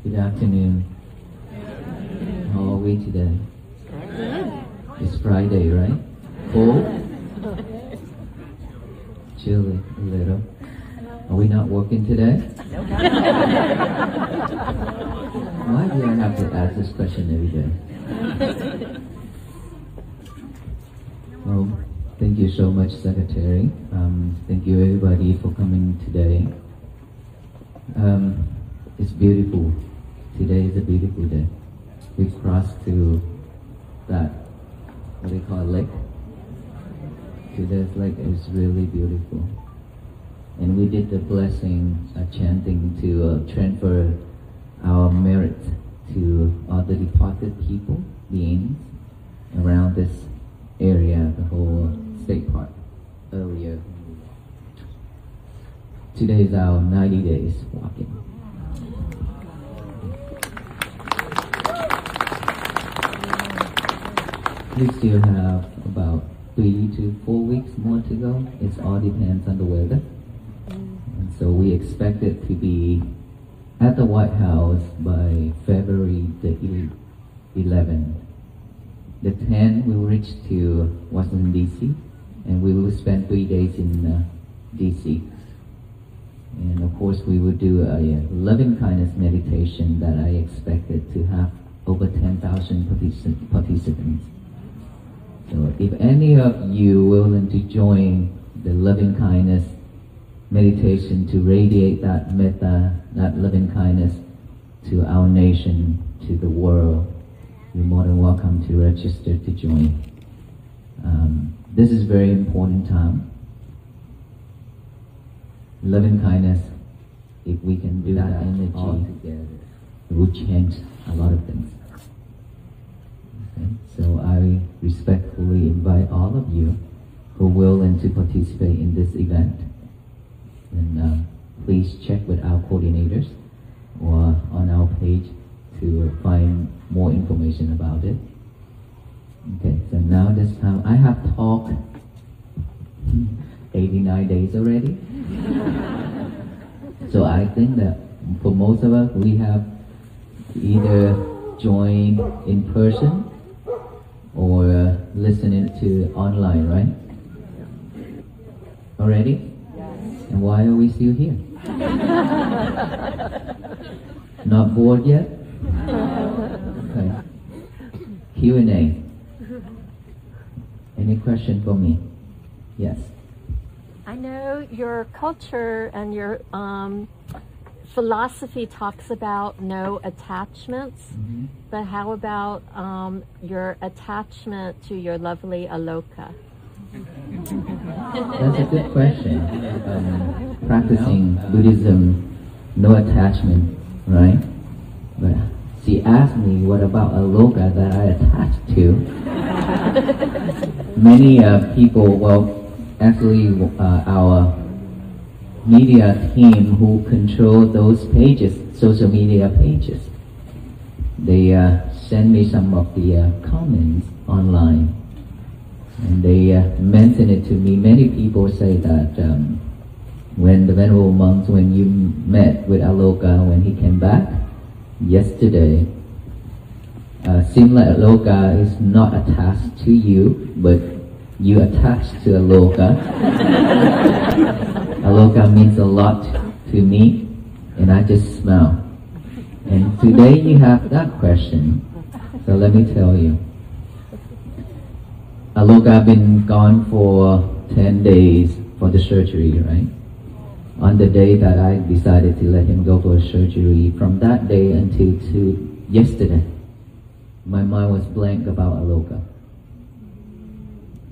Good afternoon. How are we today? It's Friday, right? Cold? Chilly a little. Are we not working today? Why do I have to ask this question every day? Well, thank you so much, Secretary. Thank you everybody for coming today. It's beautiful. Today is a beautiful day. We've crossed to that, what do you call it, lake? To this lake is really beautiful. And we did the blessing chanting to transfer our merit to all the departed people, beings, around this area, the whole state park, earlier. Today is our 90 days walking. We still have about 3 to 4 weeks more to go. It all depends on the weather. And so we expect it to be at the White House by February the 11th. The 10th we will reach to Washington D.C. and we will spend 3 days in D.C. And of course we will do a loving kindness meditation that I expected to have over 10,000 participants. So if any of you willing to join the loving kindness meditation to radiate that metta, that loving kindness to our nation, to the world, you're more than welcome to register to join. This is very important time. Loving kindness, if we can do that energy all together, it will change a lot of things. Okay? So I respectfully invite all of you who are willing to participate in this event. And please check with our coordinators or on our page to find more information about it. Okay, so now this time I have talked 89 days already. So I think that for most of us, we have either joined in person or listening to online, right? Already? And why are we still here? Not bored yet? Okay. Q&A. Any question for me? Yes. I know your culture and your philosophy talks about no attachments, but how about your attachment to your lovely Aloka? That's a good question. Practicing Buddhism, no attachment, right? But she asked me, what about Aloka that I attached to? Many people, well, actually our media team who control those pages, social media pages, they send me some of the comments online. And they mention it to me. Many people say that when the Venerable monks, when you met with Aloka, when he came back yesterday, seemed like Aloka is not attached to you, but you attached to Aloka. Aloka means a lot to me, and I just smile. And today you have that question, so let me tell you. Aloka been gone for 10 days for the surgery, right? On the day that I decided to let him go for surgery, from that day until to yesterday, my mind was blank about Aloka.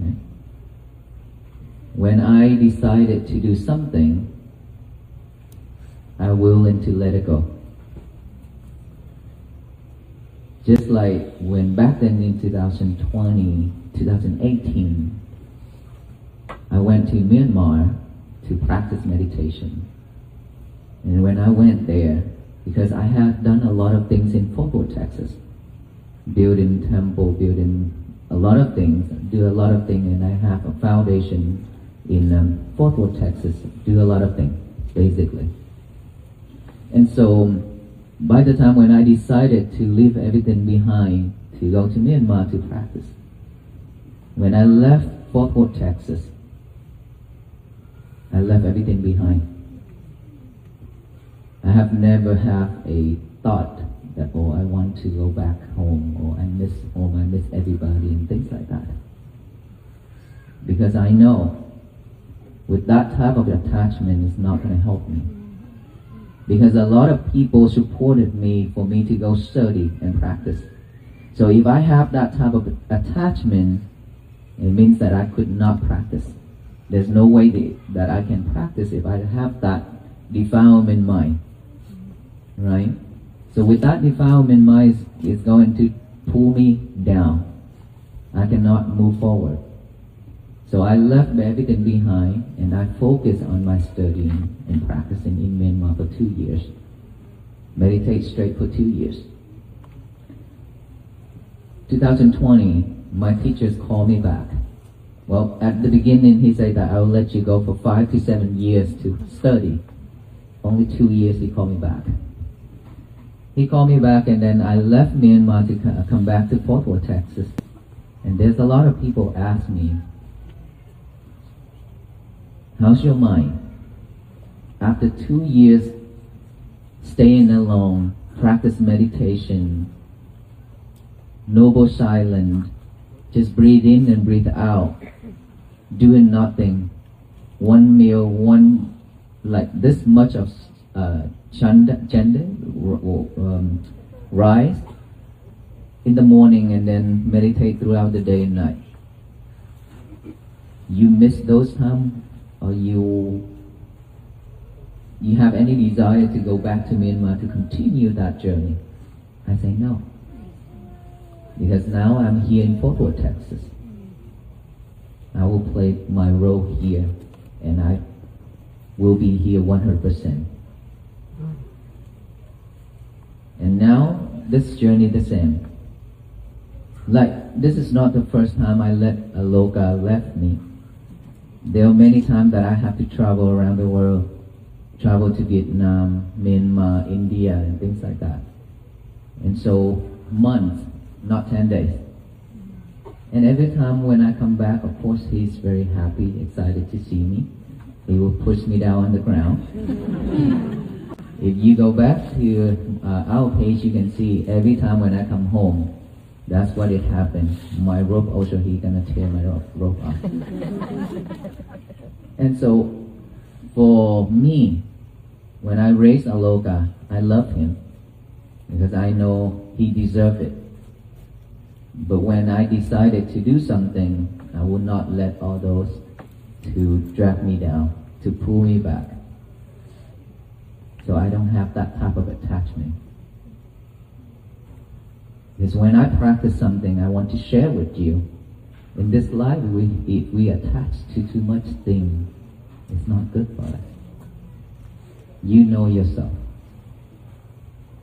Okay? When I decided to do something, I'm willing to let it go. Just like when back then in 2018, I went to Myanmar to practice meditation. And when I went there, because I had done a lot of things in Fort Worth, Texas, building temple, building a lot of things, do a lot of things, and I have a foundation in Fort Worth, Texas, do a lot of things, basically. And so by the time when I decided to leave everything behind to go to Myanmar to practice, when I left Fort Worth, Texas, I left everything behind. I have never had a thought that, oh, I want to go back home, or I miss home, I miss everybody, and things like that. Because I know with that type of attachment is not going to help me. Because a lot of people supported me for me to go study and practice. So if I have that type of attachment, it means that I could not practice. There's no way that I can practice if I have that defilement mind. Right? So with that defilement mind, it's going to pull me down. I cannot move forward. So I left everything behind and I focused on my studying and practicing in Myanmar for 2 years. Meditate straight for 2 years. 2020, my teachers called me back. Well, at the beginning he said that I will let you go for 5 to 7 years to study. Only 2 years he called me back. He called me back and then I left Myanmar to come back to Fort Worth, Texas. And there's a lot of people ask me, how's your mind? After 2 years staying alone, practice meditation, noble silence, just breathe in and breathe out, doing nothing, one meal, like this much of chanda, rice in the morning and then meditate throughout the day and night. You miss those times, or you have any desire to go back to Myanmar to continue that journey? I say no. Because now I'm here in Fort Worth, Texas. I will play my role here and I will be here 100%. And now this journey the same. Like, this is not the first time I let Aloka left me. There are many times that I have to travel around the world, travel to Vietnam, Myanmar, India, and things like that. And so, months, not 10 days. And every time when I come back, of course, he's very happy, excited to see me. He will push me down on the ground. If you go back to our page, you can see every time when I come home, that's what it happened. My rope also, he's gonna tear my rope off. And so, for me, when I raised Aloka, I love him because I know he deserved it. But when I decided to do something, I would not let all those to drag me down, to pull me back. So I don't have that type of attachment. Because when I practice something, I want to share with you. In this life, if we attach to too much things, it's not good for us. You know yourself.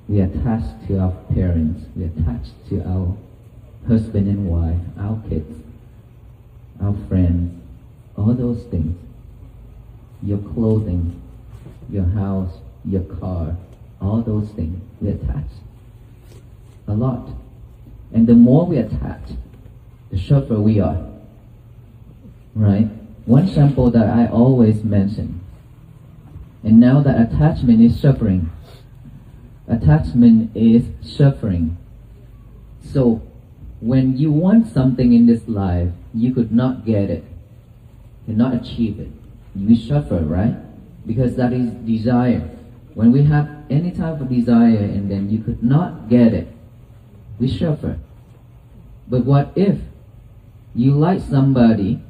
We attach to our parents. We attach to our husband and wife, our kids, our friends, all those things. Your clothing, your house, your car, all those things. We attach a lot. And the more we attach, the sharper we are. Right? One example that I always mention. And now that attachment is suffering. Attachment is suffering. So, when you want something in this life, you could not get it. You cannot achieve it. You suffer, right? Because that is desire. When we have any type of desire and then you could not get it, we suffer. But what if you like somebody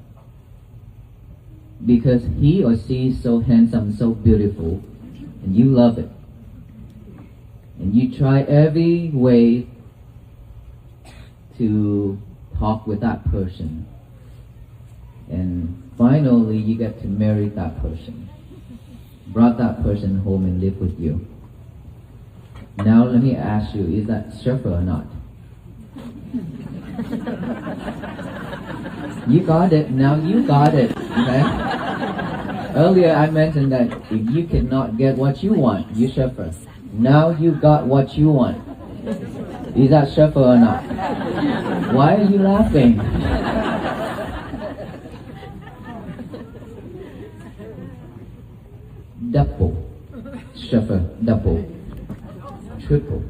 because he or she is so handsome, so beautiful, and you love it, and you try every way to talk with that person, and finally you get to marry that person, brought that person home and live with you. Now let me ask you, is that suffer or not? You got it. Now you got it. Okay? Earlier I mentioned that if you cannot get what you want, you suffer. Now you got what you want. Is that suffer or not? Why are you laughing? Double. Suffer, double. Triple.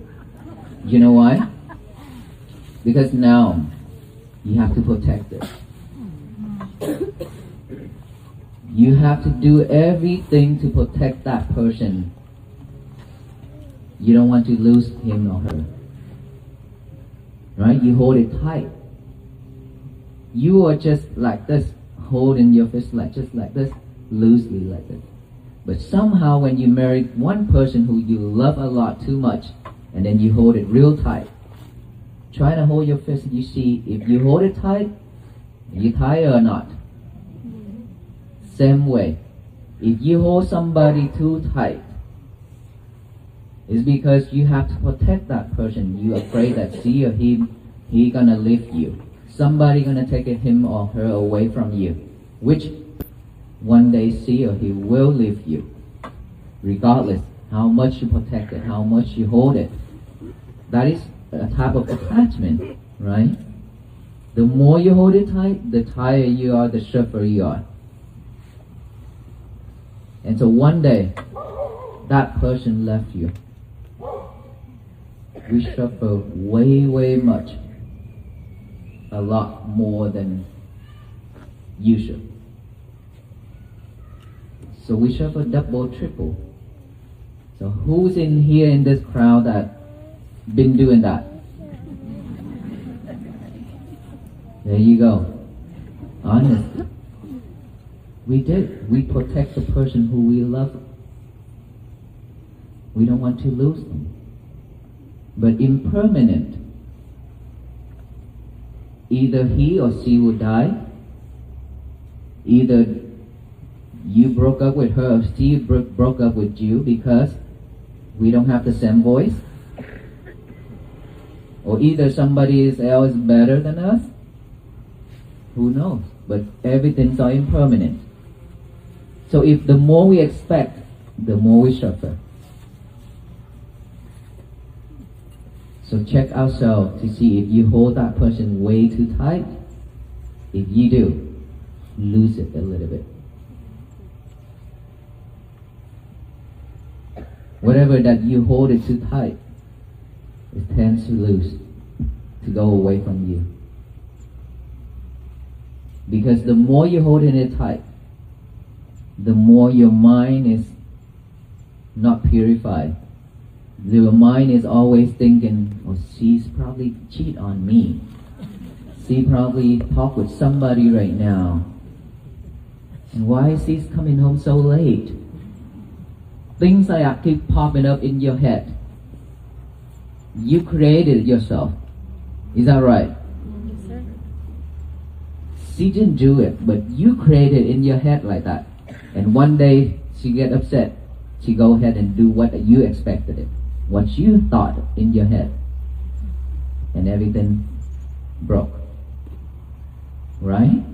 You know why? Because now you have to protect it. You have to do everything to protect that person. You don't want to lose him or her. Right? You hold it tight. You are just like this, holding your fist just like this, loosely like this. But somehow when you marry one person who you love a lot too much, and then you hold it real tight, try to hold your fist, you see if you hold it tight, you tie or not. Same way, if you hold somebody too tight, it's because you have to protect that person. You're afraid that she or he gonna leave you. Somebody gonna take him or her away from you, which one day she or he will leave you, regardless how much you protect it, how much you hold it. That is a type of attachment, right? The more you hold it tight, the tighter you are, the suffer you are. And so one day, that person left you. We suffer way much, a lot more than you should. So we suffer double, triple. So who's in here in this crowd that been doing that? There you go. Honest. We did. We protect the person who we love. We don't want to lose them. But impermanent. Either he or she will die. Either you broke up with her or she broke up with you because we don't have the same voice. Or either somebody else is better than us. Who knows? But everything's all impermanent. So if the more we expect, the more we suffer. So check ourselves to see if you hold that person way too tight. If you do, lose it a little bit. Whatever that you hold it too tight, it tends to lose, to go away from you. Because the more you're holding it tight, the more your mind is not purified. Your mind is always thinking, oh, she's probably cheat on me. She probably talk with somebody right now. And why is she coming home so late? Things like that keep popping up in your head. You created it yourself. Is that right? Yes, sir. She didn't do it, but you created it in your head like that. And one day she get upset. She go ahead and do what you expected it. What you thought in your head. And everything broke. Right?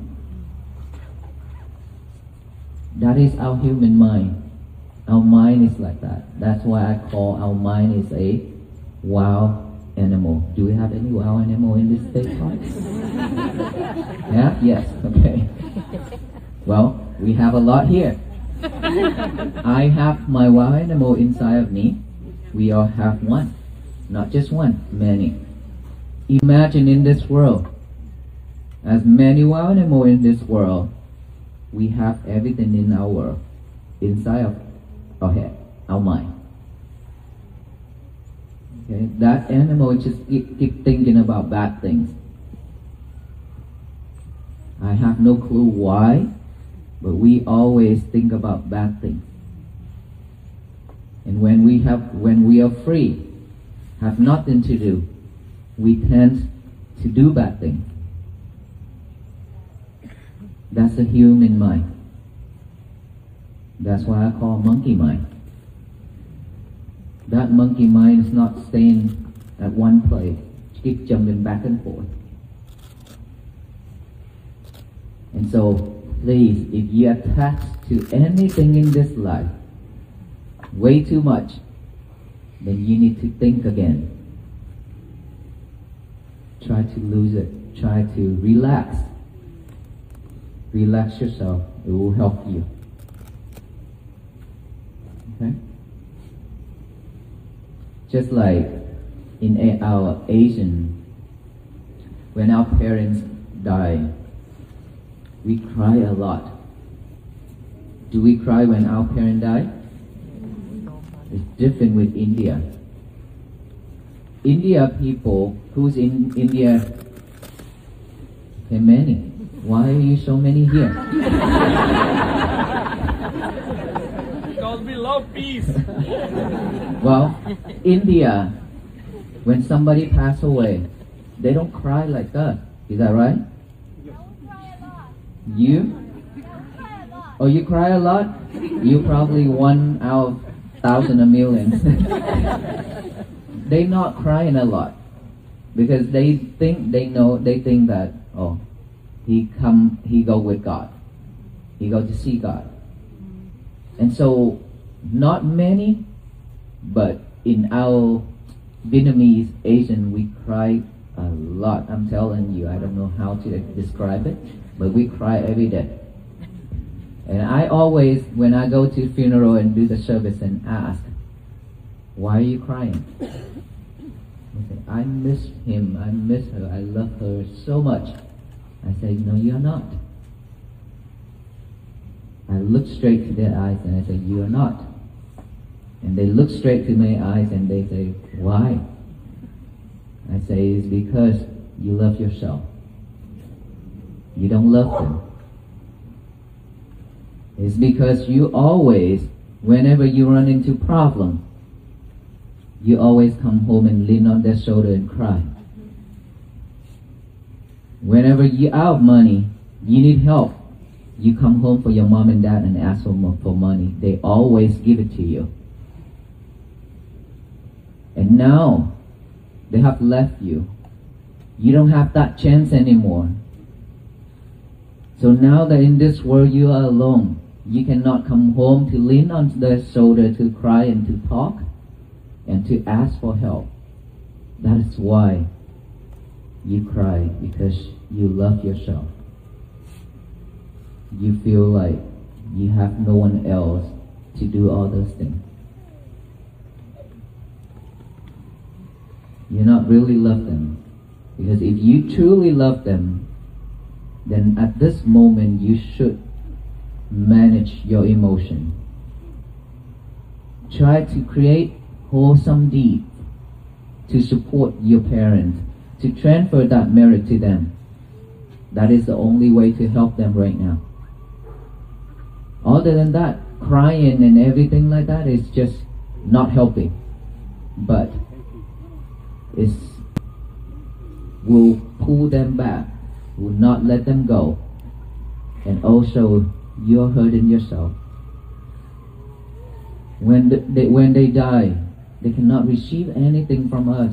That is our human mind. Our mind is like that. That's why I call our mind is a wild animal. Do we have any wild animal in this state? Yeah? Yes. Okay. Well, we have a lot here. I have my wild animal inside of me. We all have one. Not just one, many. Imagine in this world, as many wild animals in this world, we have everything in our world, inside of our head, our mind. Okay, that animal just keep thinking about bad things. I have no clue why, but we always think about bad things. And when we are free, have nothing to do, we tend to do bad things. That's the human mind. That's why I call monkey mind. That monkey mind is not staying at one place. Keep jumping back and forth. And so, please, if you attach to anything in this life way too much, then you need to think again. Try to lose it. Try to relax. Relax yourself. It will help you. Okay? Just like in our Asian, when our parents die, we cry a lot. Do we cry when our parents die? It's different with India. India people, who's in India? Okay, many. Why are you so many here? Because we love peace. Well, India, when somebody passes away, they don't cry like us. Is that right? You? Oh, you cry a lot? You probably 1 out of 1,000 or millions. They not crying a lot because they think that, oh, he go with God. He go to see God. And so not many, but in our Vietnamese, Asian, we cry a lot. I'm telling you, I don't know how to describe it, but we cry every day. And I always, when I go to funeral and do the service and ask, why are you crying? I say, I miss him, I miss her, I love her so much. I say, no, you're not. I look straight to their eyes and I say, you are not. And they look straight to my eyes and they say, why? I say, it's because you love yourself. You don't love them. It's because you always, whenever you run into problem, you always come home and lean on their shoulder and cry. Whenever you're out of money, you need help, you come home for your mom and dad and ask for money. They always give it to you. And now, they have left you. You don't have that chance anymore. So now that in this world you are alone, you cannot come home to lean on their shoulder to cry and to talk and to ask for help. That is why you cry, because you love yourself. You feel like you have no one else to do all those things. You not really love them. Because if you truly love them, then at this moment you should manage your emotion. Try to create wholesome deeds to support your parents, to transfer that merit to them. That is the only way to help them right now. Other than that, crying and everything like that is just not helping. But it will pull them back, will not let them go. And also, you're hurting yourself. When they die, they cannot receive anything from us.